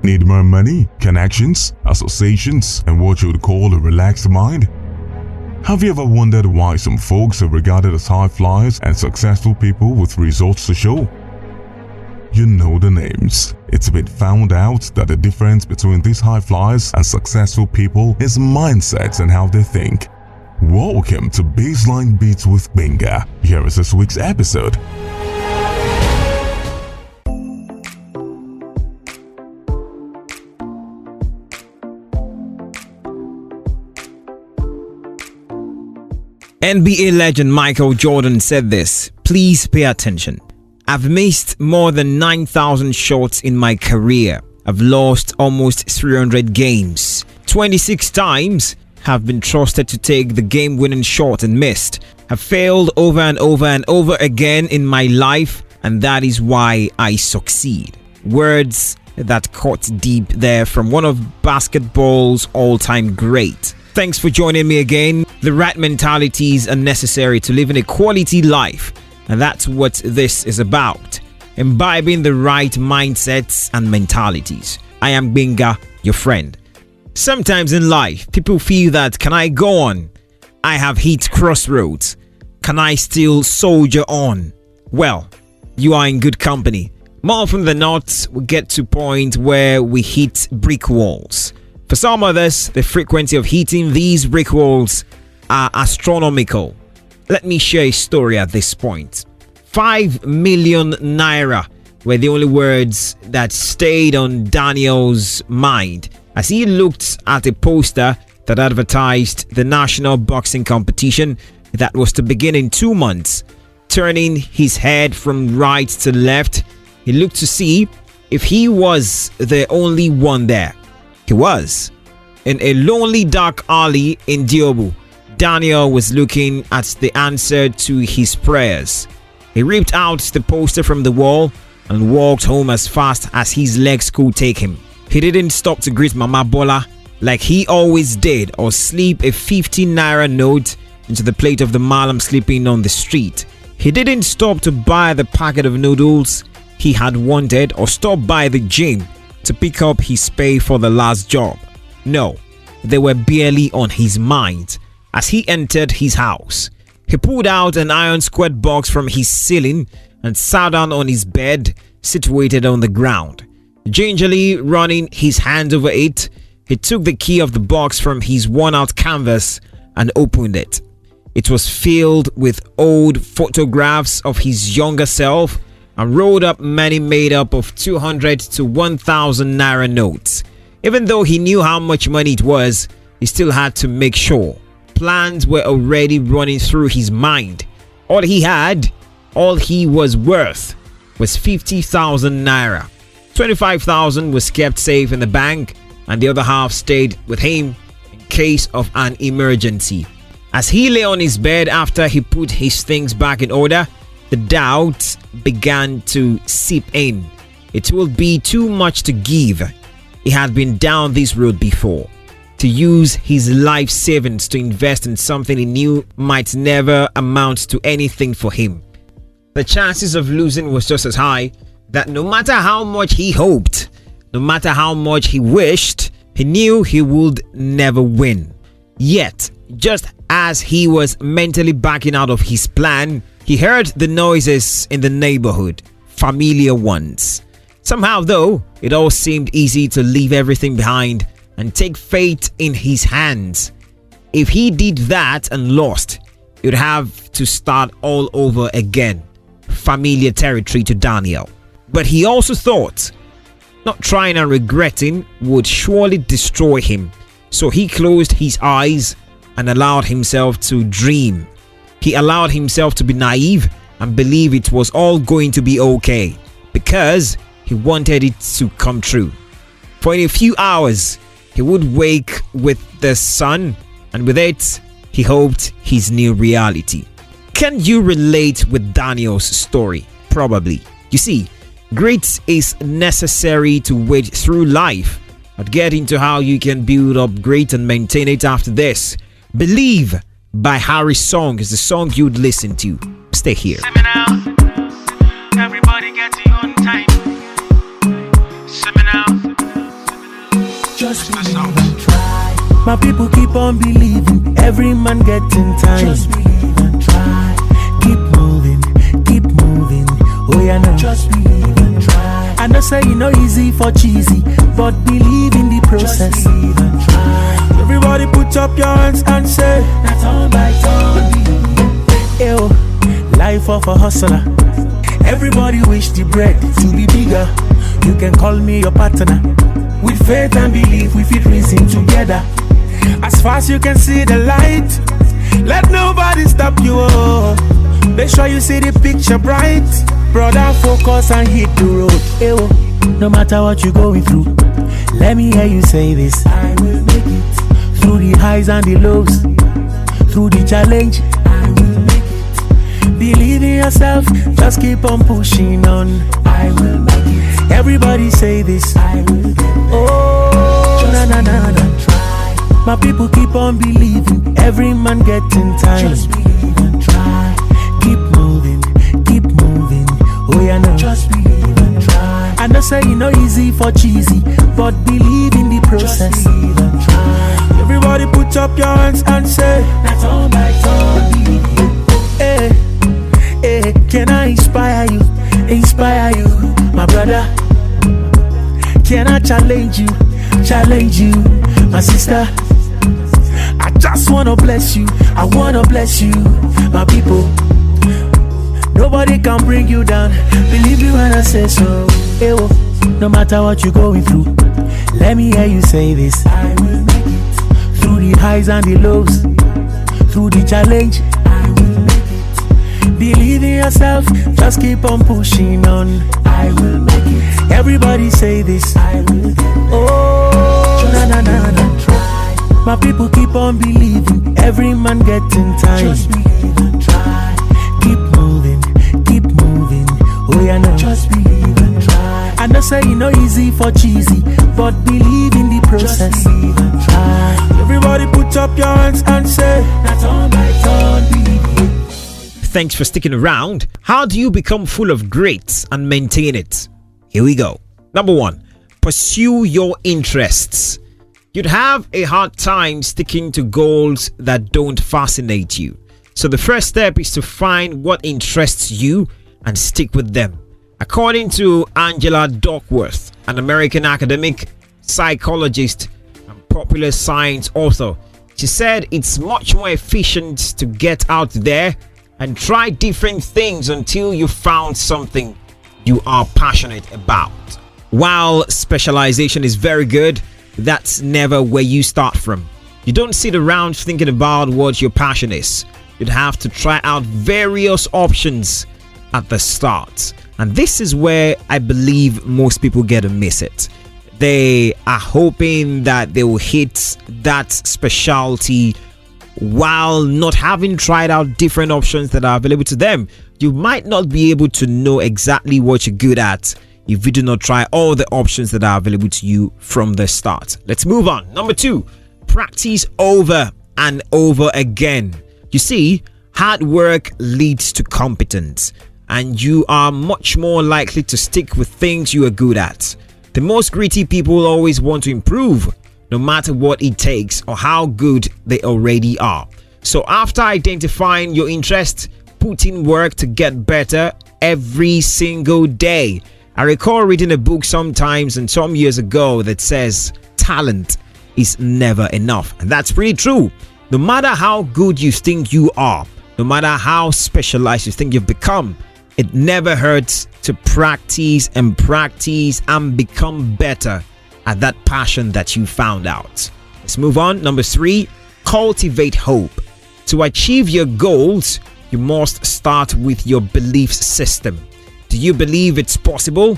Need more money, connections, associations, and what you would call a relaxed mind? Have you ever wondered why some folks are regarded as high flyers and successful people with results to show? You know the names. It's been found out that the difference between these high flyers and successful people is mindsets and how they think. Welcome to Baseline Beats with Benga. Here is this week's episode. NBA legend Michael Jordan said this, "Please pay attention. I've missed more than 9,000 shots in my career. I've lost almost 300 games. 26 times have been trusted to take the game-winning shot and missed. I've failed over and over and over again in my life, and that is why I succeed." Words that cut deep there from one of basketball's all-time great. Thanks for joining me again. The right mentalities are necessary to live in a quality life, and that's what this is about. Imbibing the right mindsets and mentalities. I am Benga, your friend. Sometimes in life, people feel that, can I go on? I have hit crossroads. Can I still soldier on? Well, you are in good company. More often than not, we get to a point where we hit brick walls. For some others, the frequency of hitting these brick walls are astronomical. Let me share a story at this point. 5 million naira were the only words that stayed on Daniel's mind as he looked at a poster that advertised the national boxing competition that was to begin in 2 months. Turning his head from right to left, he looked to see if he was the only one there. He was. In a lonely dark alley in Diobu, Daniel was looking at the answer to his prayers. He ripped out the poster from the wall and walked home as fast as his legs could take him. He didn't stop to greet Mama Bola like he always did or slip a 50 naira note into the plate of the malam sleeping on the street. He didn't stop to buy the packet of noodles he had wanted or stop by the gym to pick up his pay for the last job. No, they were barely on his mind. As he entered his house, he pulled out an iron squared box from his ceiling and sat down on his bed situated on the ground. Gingerly running his hand over it, he took the key of the box from his worn-out canvas and opened it. It was filled with old photographs of his younger self and rolled up many made up of 200 to 1,000 naira notes. Even though he knew how much money it was, he still had to make sure. Plans were already running through his mind. All he was worth was 50,000 naira. 25,000 was kept safe in the bank and the other half stayed with him in case of an emergency. As he lay on his bed after he put his things back in order, the doubt began to seep in. It will be too much to give. He had been down this road before. To use his life savings to invest in something he knew might never amount to anything for him. The chances of losing was just as high that no matter how much he hoped, no matter how much he wished, he knew he would never win. Yet, just as he was mentally backing out of his plan, he heard the noises in the neighborhood, familiar ones. Somehow though, it all seemed easy to leave everything behind and take fate in his hands. If he did that and lost, he would have to start all over again. Familiar territory to Daniel. But he also thought, not trying and regretting would surely destroy him. So he closed his eyes and allowed himself to dream. He allowed himself to be naive and believe it was all going to be okay because he wanted it to come true. For in a few hours, he would wake with the sun, and with it, he hoped his new reality. Can you relate with Daniel's story? Probably. You see, grit is necessary to wade through life. I'll get into how you can build up grit and maintain it after this. Believe by Harry Song is the song you'd listen to. Stay here. Everybody get it on time. Just believe and try. My people keep on believing. Every man getting time. Just believe and try. Keep moving, keep moving. Oh yeah, no. Just believe and try. I know say you know easy for cheesy, but believe in the process. Just believe and try. Everybody put up your hands and say, not on by turn. Ew, life of a hustler. Everybody wish the bread to be bigger. You can call me your partner. With faith and belief, we fit reason together. As far as you can see the light, let nobody stop you. Oh. Make sure you see the picture bright. Brother, focus and hit the road. Ew, no matter what you're going through, let me hear you say this. I will make it. Through the highs and the lows, through the challenge, I will make it. Believe in yourself, just keep on pushing on. I will make it. Everybody say this. I will get it. Oh, na na na na. Try. My people keep on believing. Every man getting time. Just believe and try. Keep moving, keep moving. Oh yeah, no. Just believe and try. I know say you know easy for cheesy, but believe in the process. Just believe and try. Everybody put up your hands and say, that's all my turn. Hey, hey, can I inspire you? Inspire you, my brother. Can I challenge you? Challenge you, my sister. I just wanna bless you. I wanna bless you, my people. Nobody can bring you down. Believe me when I say so. Hey, oh, no matter what you're going through, let me hear you say this. I will make it. Through the highs and the lows, through the challenge, I will make it. Believe in yourself, just keep on pushing on. I will make it. Everybody say this. I will get it. Oh, na na na na. Try. My people keep on believing. Every man getting time. Just believe and try. Keep moving, keep moving. Oh yeah, no. Just believe and try. I know say you know easy for cheesy, but believe in the process. Just believe and try. Everybody put up your hands and say, that's all my turn. Believe. Thanks for sticking around. How do you become full of grit and maintain it? Here we go. Number 1, pursue your interests. You'd have a hard time sticking to goals that don't fascinate you. So the first step is to find what interests you and stick with them. According to Angela Duckworth, an American academic, psychologist, and popular science author, she said it's much more efficient to get out there and try different things until you found something you are passionate about. While specialization is very good, that's never where you start from. You don't sit around thinking about what your passion is. You'd have to try out various options at the start. And this is where I believe most people get to miss it. They are hoping that they will hit that specialty while not having tried out different options that are available to them. You might not be able to know exactly what you're good at if you do not try all the options that are available to you from the start. Let's move on. Number 2, practice over and over again. You see, hard work leads to competence, and you are much more likely to stick with things you are good at. The most gritty people always want to improve, no matter what it takes or how good they already are. So after identifying your interest, put in work to get better every single day. I recall reading a book sometimes and some years ago that says talent is never enough. And that's pretty true. No matter how good you think you are, no matter how specialized you think you've become, it never hurts to practice and become better at that passion that you found out. Let's move on. Number 3, cultivate hope. To achieve your goals, you must start with your belief system. Do you believe it's possible?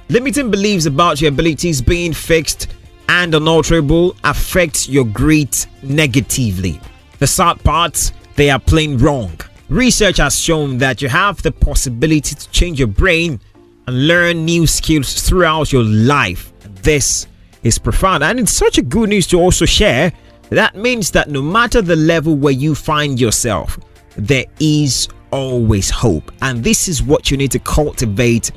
Limiting beliefs about your abilities being fixed and unalterable affects your grit negatively. The sad part, they are plain wrong. Research has shown that you have the possibility to change your brain and learn new skills throughout your life. This is profound, and it's such a good news to also share. That means that no matter the level where you find yourself, there is always hope, and this is what you need to cultivate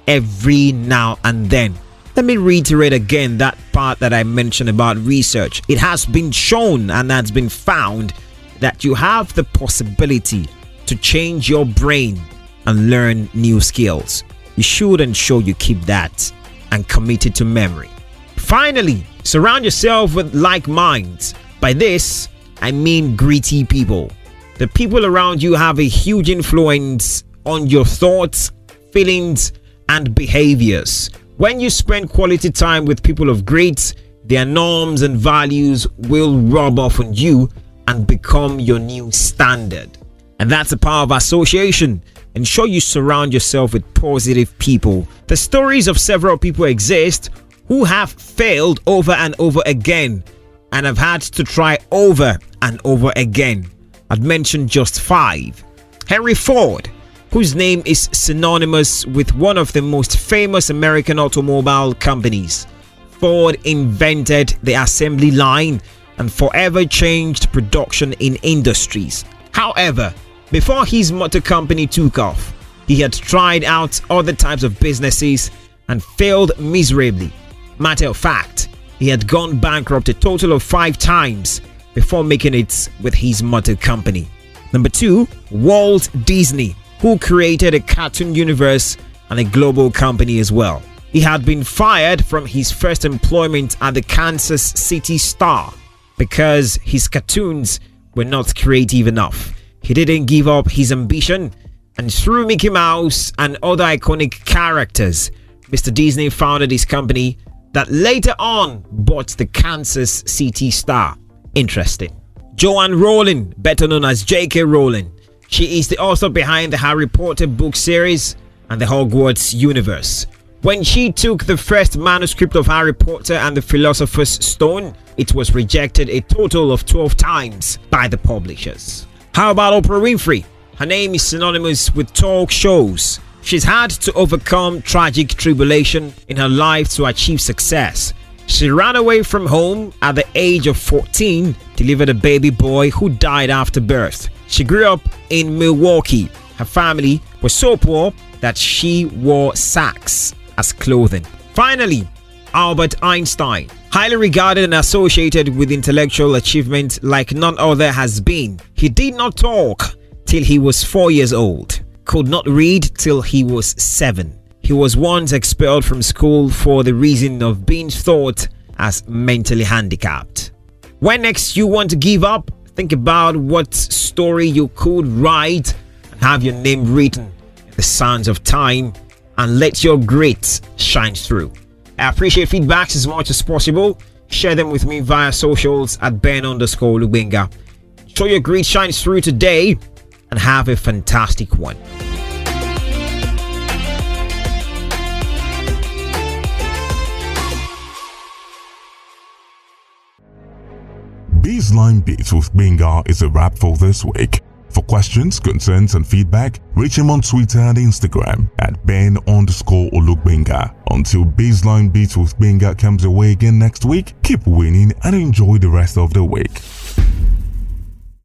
every now and then. Let me reiterate again that part that I mentioned about research. It has been shown and has been found that you have the possibility to change your brain and learn new skills. You should ensure you keep that and commit it to memory. Finally, surround yourself with like minds. By this, I mean gritty people. The people around you have a huge influence on your thoughts, feelings, and behaviors. When you spend quality time with people of grit, their norms and values will rub off on you and become your new standard. And that's the power of association. Ensure you surround yourself with positive people. The stories of several people exist who have failed over and over again and have had to try over and over again. I'd mention just 5. Henry Ford, whose name is synonymous with one of the most famous American automobile companies. Ford invented the assembly line and forever changed production in industries. However, before his motor company took off, he had tried out other types of businesses and failed miserably. Matter of fact, he had gone bankrupt a total of 5 times before making it with his motor company. Number 2, Walt Disney, who created a cartoon universe and a global company as well. He had been fired from his first employment at the Kansas City Star because his cartoons were not creative enough. He didn't give up his ambition, and through Mickey Mouse and other iconic characters, Mr. Disney founded his company that later on bought the Kansas City Star. Interesting. Joanne Rowling, better known as J.K. Rowling. She is the author behind the Harry Potter book series and the Hogwarts universe. When she took the first manuscript of Harry Potter and the Philosopher's Stone, it was rejected a total of 12 times by the publishers. How about Oprah Winfrey? Her name is synonymous with talk shows. She's had to overcome tragic tribulation in her life to achieve success. She ran away from home at the age of 14, delivered a baby boy who died after birth. She grew up in Milwaukee. Her family was so poor that she wore sacks as clothing. Finally, Albert Einstein, highly regarded and associated with intellectual achievement like none other has been. He did not talk till he was 4 years old, could not read till he was 7. He was once expelled from school for the reason of being thought as mentally handicapped. When next you want to give up, think about what story you could write and have your name written in the sands of time, and let your grit shine through. I appreciate feedbacks as much as possible. Share them with me via socials at Ben_Lugbenga. Show your grit shines through today and have a fantastic one. Baseline Beats with Benga is a wrap for this week. For questions, concerns, and feedback, reach him on Twitter and Instagram at Ben_Olugbenga. Until Baseline Beats with Benga comes away again next week, keep winning and enjoy the rest of the week.